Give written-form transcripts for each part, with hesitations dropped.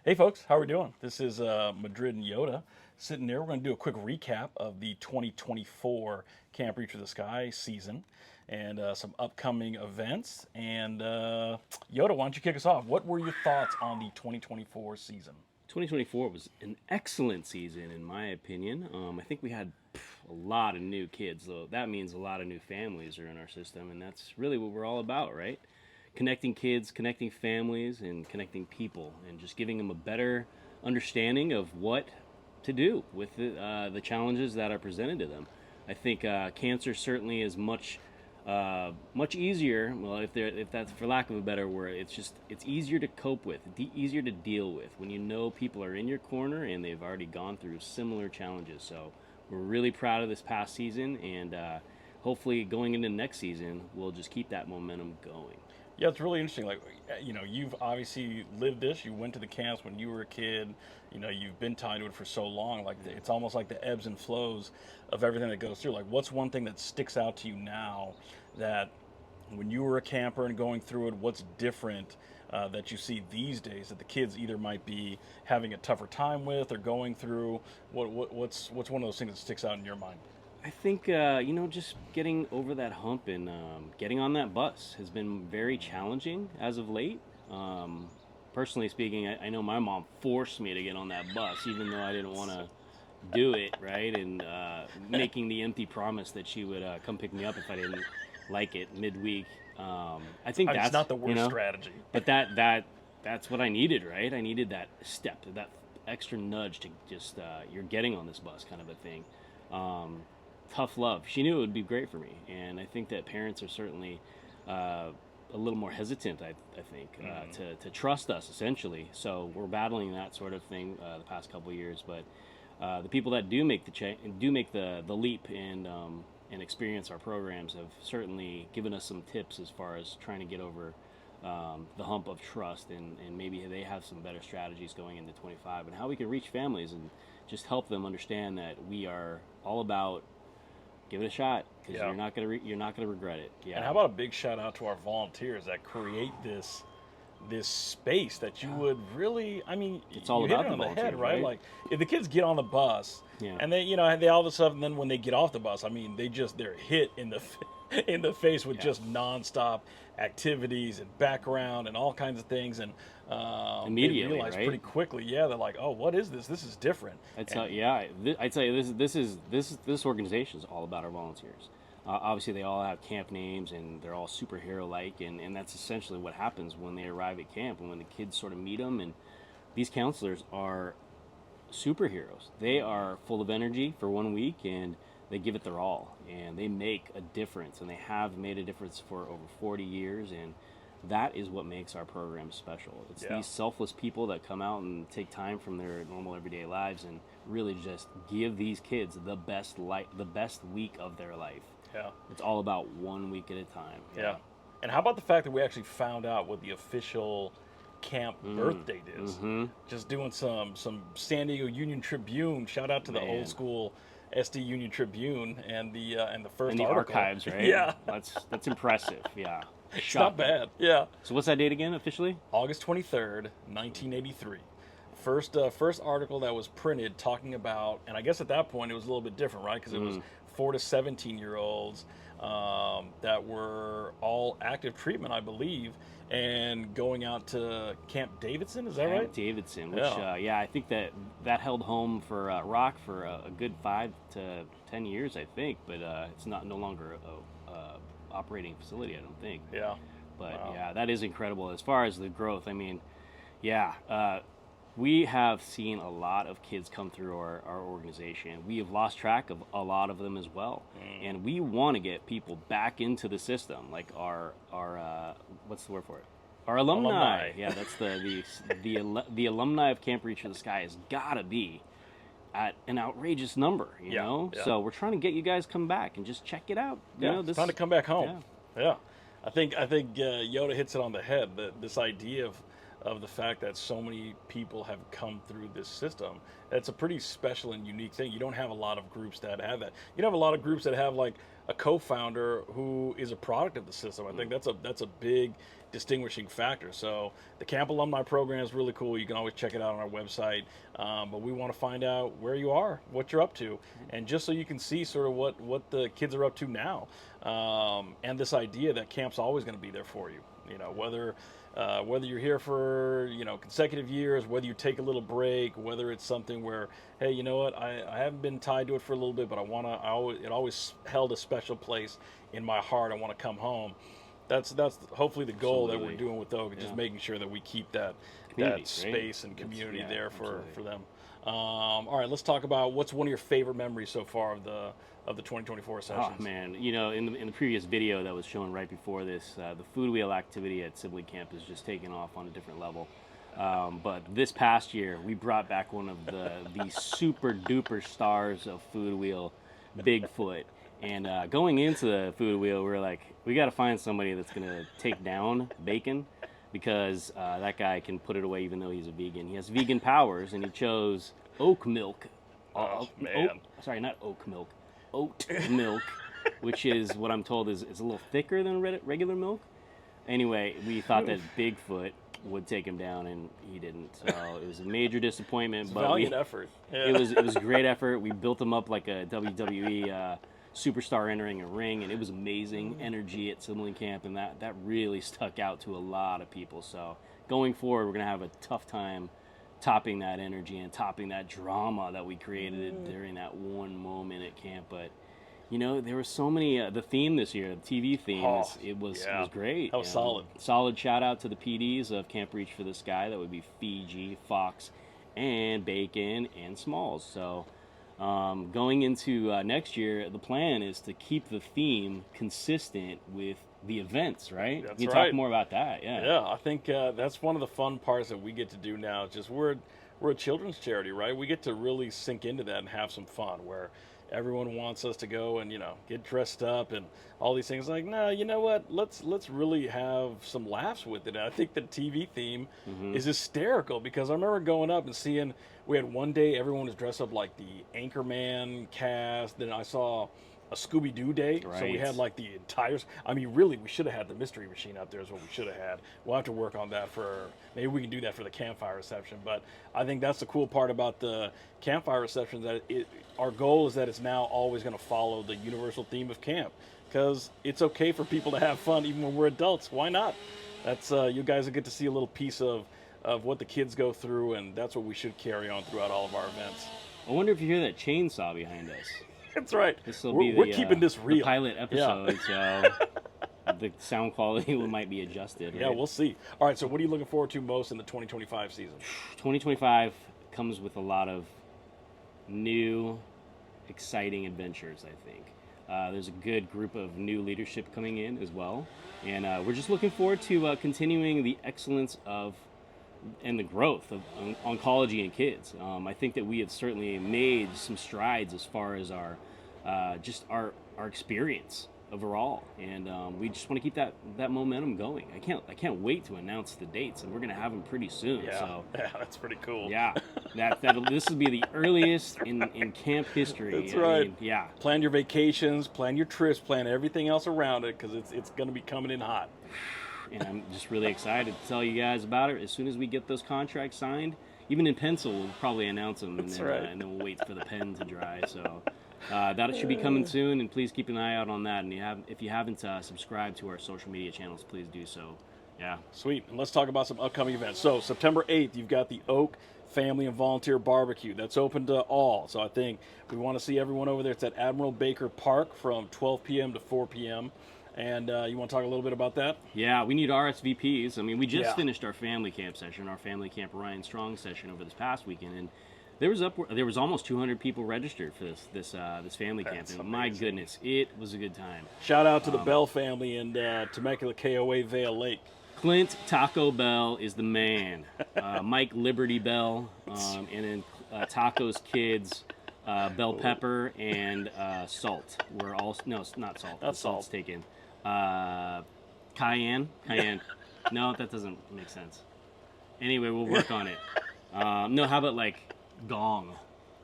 Hey folks, how are we doing? This is Madrid and Yoda sitting there. We're going to do a quick recap of the 2024 Camp Reach for the Sky season and some upcoming events. And Yoda, why don't you kick us off? What were your thoughts on the 2024 season? 2024 was an excellent season, in my opinion. I think we had a lot of new kids, though. That means a lot of new families are in our system, and that's really what we're all about, right? Connecting kids, connecting families, and connecting people, and just giving them a better understanding of what to do with the challenges that are presented to them. I think cancer certainly is much easier. Well, if that's for lack of a better word, it's easier to cope with, easier to deal with when you know people are in your corner and they've already gone through similar challenges. So we're really proud of this past season, and hopefully going into next season, we'll just keep that momentum going. Yeah, it's really interesting. Like, you've obviously lived this. You went to the camps when you were a kid. You've been tied to it for so long. Like, it's almost like the ebbs and flows of everything that goes through. Like, what's one thing that sticks out to you now that when you were a camper and going through it, what's different that you see these days that the kids either might be having a tougher time with or going through? What's one of those things that sticks out in your mind? I think just getting over that hump and getting on that bus has been very challenging as of late. Um, Personally speaking, I know my mom forced me to get on that bus, even though I didn't want to do it, right? And making the empty promise that she would come pick me up if I didn't like it midweek. I think It's that's not the worst strategy. but that's what I needed, right? I needed that step, that extra nudge to just you're getting on this bus kind of a thing. Um, Tough love. She knew it would be great for me, and I think that parents are certainly a little more hesitant. I think to trust us essentially. So we're battling that sort of thing the past couple of years, but the people that do make the leap and experience our programs have certainly given us some tips as far as trying to get over the hump of trust, and maybe they have some better strategies going into 25 and how we can reach families and just help them understand that we are all about give it a shot because Yeah. you're not gonna regret it. And Yeah, how about a big shout out to our volunteers that create this space that you would really, I mean, it's all you hit about it the on the head, volunteers, right? right? Like, if the kids get on the bus Yeah, and they all of a sudden, then when they get off the bus, I mean, they're hit in the in the face with yeah. just nonstop activities and background and all kinds of things, and they Immediately, realize right? pretty quickly, yeah, they're like, oh, what is this? This is different. I'd And tell I'd say this organization is all about our volunteers. Obviously, they all have camp names and they're all superhero like, and that's essentially what happens when they arrive at camp and when the kids sort of meet them. And these counselors are superheroes. They are full of energy for 1 week and they give it their all and they make a difference and they have made a difference for over 40 years, and that is what makes our program special. It's yeah, these selfless people that come out and take time from their normal everyday lives and really just give these kids the best week of their life. yeah. It's all about 1 week at a time. Yeah. And how about the fact that we actually found out what the official camp birth date is? Mm-hmm. Just doing some San Diego Union Tribune. Shout out to the old Man. school SD Union Tribune and the first And the article. archives, right? Yeah. That's impressive. Yeah. It's not Shocking. bad. Yeah. So what's that date again officially? August 23rd, 1983. First article that was printed talking about, and I guess at that point it was a little bit different, right? Because it was 4 to 17 year olds that were all active treatment, I believe, and going out to Camp Davidson. Is that Camp right? Davidson, which Yeah. I think that held home for Rock for a good 5 to 10 years, I think, but it's not no longer a operating facility, I don't think. Yeah. But Wow. yeah, that is incredible as far as the growth. I mean, yeah, we have seen a lot of kids come through our organization. We have lost track of a lot of them as well, and we want to get people back into the system, like our what's the word for it? Our alumni. Alumni. Yeah, that's the alumni of Camp Reach for the Sky has got to be at an outrageous number, you Yeah, know. yeah. So we're trying to get you guys come back and just check it out. You Yeah. know, It's this time to come back home. yeah. Yeah. I think Yoda hits it on the head. This idea of the fact that so many people have come through this system. That's a pretty special and unique thing. You don't have a lot of groups that have that. You don't have a lot of groups that have like a co-founder who is a product of the system. I think that's a big distinguishing factor. So the Camp Alumni Program is really cool. You can always check it out on our website. But we want to find out where you are, what you're up to, and just so you can see sort of what the kids are up to now, and this idea that camp's always going to be there for you. You know, whether you're here for consecutive years, whether you take a little break, whether it's something where, hey, you know what, I haven't been tied to it for a little bit, but it always held a special place in my heart. I want to come home. That's hopefully the goal that we're doing with Oak, just making sure that we keep that space and community there for them. All right, let's talk about what's one of your favorite memories so far of the 2024 sessions. Oh man, in the previous video that was shown right before this, the food wheel activity at Sibling Camp is just taking off on a different level. But this past year, we brought back one of the super duper stars of food wheel, Bigfoot. And going into the food wheel, we were like, we got to find somebody that's gonna take down Bacon, because that guy can put it away even though he's a vegan. He has vegan powers, and he chose oat milk. Man. Sorry, not oat milk. Oat milk, which is what I'm told is a little thicker than regular milk. Anyway, we thought that Bigfoot would take him down, and he didn't. So it was a major disappointment. It's a valiant effort. Yeah. It was a great effort. We built him up like a WWE superstar entering a ring, and it was amazing energy at Sibling Camp, and that really stuck out to a lot of people. So going forward, we're gonna have a tough time topping that energy and topping that drama that we created during that one moment at camp. But there were so many. The theme this year, the TV theme, it was great. That was solid. Solid shout out to the PDs of Camp Reach for the Sky. That would be Fiji, Fox, and Bacon and Smalls. So going into next year, the plan is to keep the theme consistent with the events, right? That's you right. talk more about that, yeah. Yeah, I think that's one of the fun parts that we get to do now. Just we're a children's charity, right? We get to really sink into that and have some fun, where everyone wants us to go and get dressed up and all these things. Like, no, you know what? Let's really have some laughs with it. And I think the TV theme is hysterical, because I remember going up and seeing, we had one day everyone was dressed up like the Anchorman cast. Then I saw a Scooby-Doo day, so we had like the entire. I mean, really, we should have had the Mystery Machine out there. Is what we should have had. We'll have to work on that maybe we can do that for the campfire reception. But I think that's the cool part about the campfire reception, that our goal is that it's now always going to follow the universal theme of camp, because it's okay for people to have fun even when we're adults. Why not? That's you guys will get to see a little piece of what the kids go through, and that's what we should carry on throughout all of our events. I wonder if you hear that chainsaw behind us. That's right. We're keeping this real. The pilot episode, so the sound quality might be adjusted. Yeah, right? we'll see. All right, so what are you looking forward to most in the 2025 season? 2025 comes with a lot of new, exciting adventures, I think. There's a good group of new leadership coming in as well. And we're just looking forward to continuing the excellence and the growth of oncology in kids. I think that we have certainly made some strides as far as our experience overall, and we just want to keep that momentum going. I can't wait to announce the dates, and we're gonna have them pretty soon. Yeah, so that's pretty cool. Yeah, this will be the earliest in camp history. That's right. mean, yeah. Plan your vacations, plan your trips, plan everything else around it, because it's gonna be coming in hot. And I'm just really excited to tell you guys about it. As soon as we get those contracts signed, even in pencil, we'll probably announce them, and then we'll wait for the pen to dry. So that should be coming soon, and please keep an eye out on that. And if you haven't subscribed to our social media channels, please do so. Yeah. Sweet. And let's talk about some upcoming events. So September 8th, you've got the Oak Family and Volunteer Barbecue. That's open to all. So I think we want to see everyone over there. It's at Admiral Baker Park from 12 p.m. to 4 p.m. And you want to talk a little bit about that? Yeah, we need RSVPs. I mean, we just finished our family camp session, our family camp Ryan Strong session over this past weekend, and there was almost 200 people registered for this family camp. And my goodness, it was a good time. Shout out to the Bell family in Temecula, KOA, Vale Lake. Clint Taco Bell is the man. Mike Liberty Bell, and then Taco's kids. Bell pepper and salt. We're all not salt. Not salt's salt. Taken. Cayenne. No, that doesn't make sense. Anyway, we'll work on it. No, how about like gong?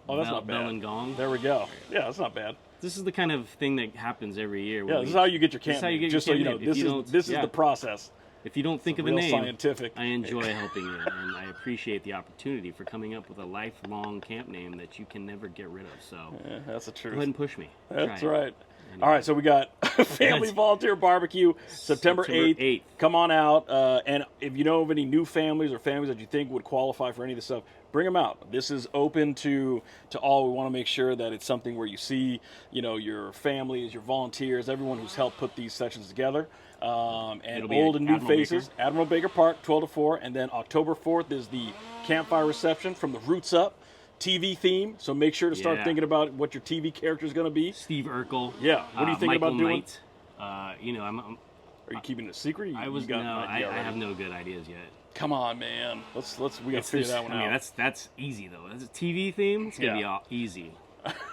Oh, that's not bad. Bell and gong. There we go. Yeah, that's not bad. This is the kind of thing that happens every year. Yeah, this is how you get your camp. This is how you get Just your so you know, camp name. If this is yeah. the process. If you don't think of a Real name, scientific. I enjoy helping you, and I appreciate the opportunity for coming up with a lifelong camp name that you can never get rid of. So Yeah, that's the go truth. ahead and push me. That's Try it. right. Anyway. All right, so we got Family Volunteer Barbecue, September 8th. Come on out. And if you know of any new families or families that you think would qualify for any of this stuff, bring them out. This is open to all. We want to make sure that it's something where you see, your families, your volunteers, everyone who's helped put these sessions together. And It'll be old at and new Admiral faces. Baker. Admiral Baker Park, 12 to 4. And then October 4th is the campfire reception from the Roots Up TV theme. So make sure to start Yeah. thinking about what your TV character is going to be. Steve Urkel. Yeah. What are you thinking Michael about doing? Knight. I'm Are you keeping it a secret? I You was got no, an I idea already? have no good ideas yet. Come on, man. Let's we got to figure that one I mean, out. that's easy though. That's a TV theme. It's gonna Yeah. be all easy.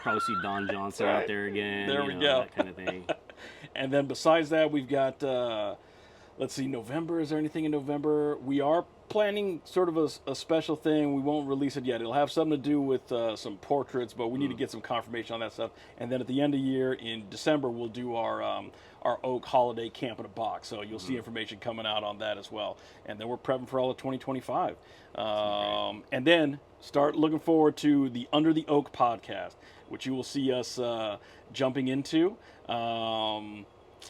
Probably see Don Johnson Right. out there again. There you we know, go. That kind of thing. And then besides that, we've got, let's see, November. Is there anything in November? We are planning sort of a special thing. We won't release it yet. It'll have something to do with some portraits, but we need to get some confirmation on that stuff. And then at the end of the year, in December, we'll do our Oak Holiday Camp in a Box. So you'll see information coming out on that as well. And then we're prepping for all of 2025. And then start looking forward to the Under the Oak podcast, which you will see us jumping into,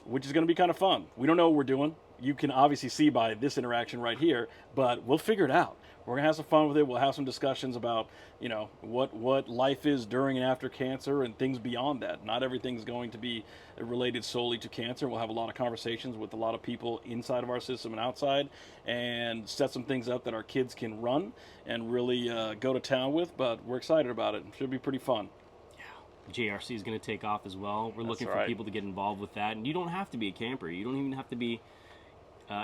which is going to be kind of fun. We don't know what we're doing. You can obviously see by this interaction right here, but we'll figure it out. We're going to have some fun with it. We'll have some discussions about, what life is during and after cancer and things beyond that. Not everything's going to be related solely to cancer. We'll have a lot of conversations with a lot of people inside of our system and outside, and set some things up that our kids can run and really go to town with. But we're excited about it. It should be pretty fun. JRC is going to take off as well. We're looking for right. people to get involved with that. And you don't have to be a camper. You don't even have to be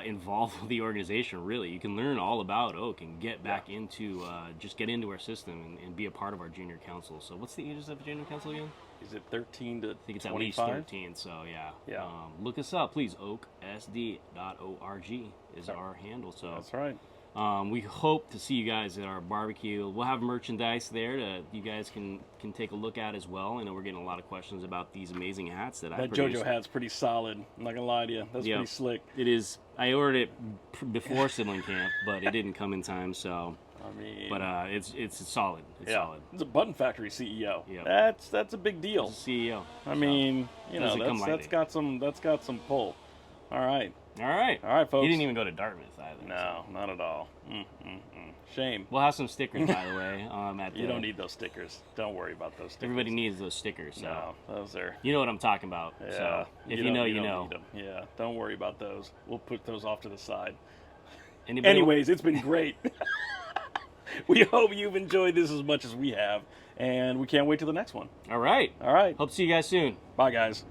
involved with the organization, really. You can learn all about Oak and get back into, just get into our system and be a part of our junior council. So what's the ages of the junior council again? Is it 13 to I think it's 25? at least 13, so yeah. Yeah. Look us up, please. oaksd.org is our handle. So That's right. we hope to see you guys at our barbecue. We'll have merchandise there that you guys can take a look at as well. I know we're getting a lot of questions about these amazing hats that I That produced. JoJo hat's pretty solid. I'm not gonna lie to you. That's Yeah. pretty slick. It is. I ordered it before sibling camp, but it didn't come in time. So, I mean, but it's solid. It's solid. It's a Button Factory CEO. Yeah. That's a big deal. CEO. I mean, Doesn't come that's lightly. got some pull. All right, All right, folks. You didn't even go to Dartmouth either. No, not at all. Shame. We'll have some stickers, by the way. At You don't need those stickers. Don't worry about those stickers. Everybody needs those stickers. So No, those are. you know what I'm talking about. Yeah. So if you don't- know, don't you know. need 'em. Yeah. Don't worry about those. We'll put those off to the side. Anybody- Anyways, it's been great. We hope you've enjoyed this as much as we have, and we can't wait till the next one. All right. All right. Hope to see you guys soon. Bye, guys.